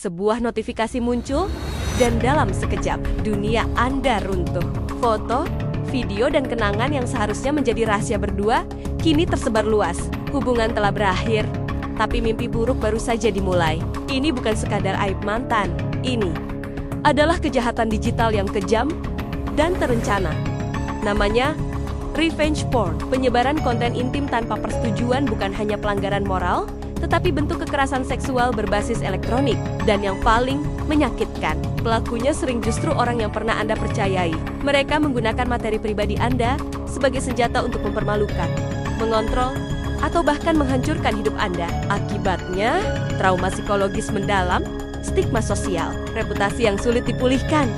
Sebuah notifikasi muncul, dan dalam sekejap, dunia Anda runtuh. Foto, video, dan kenangan yang seharusnya menjadi rahasia berdua, kini tersebar luas. Hubungan telah berakhir, tapi mimpi buruk baru saja dimulai. Ini bukan sekadar aib mantan, ini adalah kejahatan digital yang kejam dan terencana. Namanya revenge porn. Penyebaran konten intim tanpa persetujuan bukan hanya pelanggaran moral, tetapi bentuk kekerasan seksual berbasis elektronik. Dan yang paling menyakitkan, pelakunya sering justru orang yang pernah Anda percayai. Mereka menggunakan materi pribadi Anda sebagai senjata untuk mempermalukan, mengontrol, atau bahkan menghancurkan hidup Anda. Akibatnya, trauma psikologis mendalam, stigma sosial, reputasi yang sulit dipulihkan.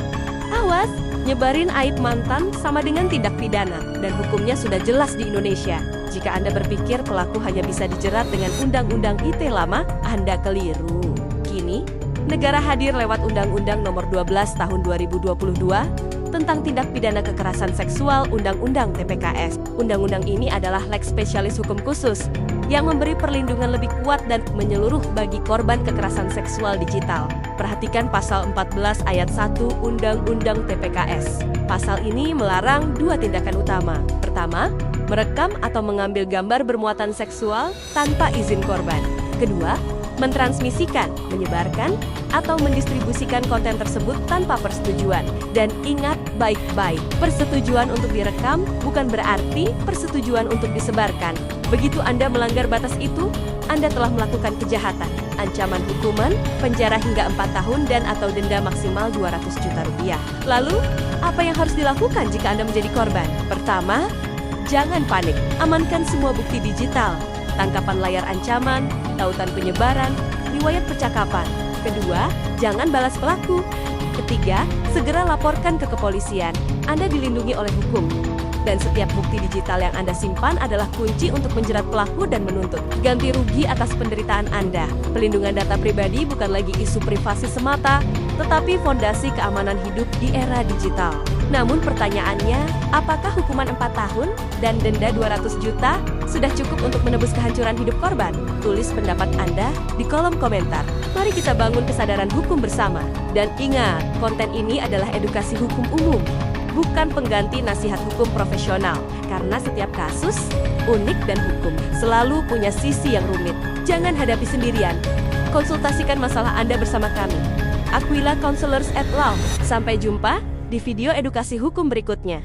Awas, nyebarin aib mantan sama dengan tindak pidana, dan hukumnya sudah jelas di Indonesia. Jika Anda berpikir pelaku hanya bisa dijerat dengan Undang-Undang ITE lama, Anda keliru. Kini, negara hadir lewat Undang-Undang Nomor 12 Tahun 2022 tentang tindak pidana kekerasan seksual, Undang-Undang TPKS. Undang-undang ini adalah lex spesialis hukum khusus yang memberi perlindungan lebih kuat dan menyeluruh bagi korban kekerasan seksual digital. Perhatikan pasal 14 ayat 1 Undang-Undang TPKS. Pasal ini melarang dua tindakan utama. Pertama, merekam atau mengambil gambar bermuatan seksual tanpa izin korban. Kedua, mentransmisikan, menyebarkan, atau mendistribusikan konten tersebut tanpa persetujuan. Dan ingat baik-baik, persetujuan untuk direkam bukan berarti persetujuan untuk disebarkan. Begitu Anda melanggar batas itu, Anda telah melakukan kejahatan. Ancaman hukuman, penjara hingga 4 tahun dan atau denda maksimal 200 juta rupiah. Lalu, apa yang harus dilakukan jika Anda menjadi korban? Pertama, jangan panik. Amankan semua bukti digital. Tangkapan layar ancaman, tautan penyebaran, riwayat percakapan. Kedua, jangan balas pelaku. Ketiga, segera laporkan ke kepolisian. Anda dilindungi oleh hukum. Dan setiap bukti digital yang Anda simpan adalah kunci untuk menjerat pelaku dan menuntut ganti rugi atas penderitaan Anda. Pelindungan data pribadi bukan lagi isu privasi semata, tetapi fondasi keamanan hidup di era digital. Namun pertanyaannya, apakah hukuman 4 tahun dan denda 200 juta sudah cukup untuk menebus kehancuran hidup korban? Tulis pendapat Anda di kolom komentar. Mari kita bangun kesadaran hukum bersama. Dan ingat, konten ini adalah edukasi hukum umum, bukan pengganti nasihat hukum profesional. Karena setiap kasus, unik dan hukum selalu punya sisi yang rumit. Jangan hadapi sendirian. Konsultasikan masalah Anda bersama kami, Aquila Counselors at Law. Sampai jumpa di video edukasi hukum berikutnya.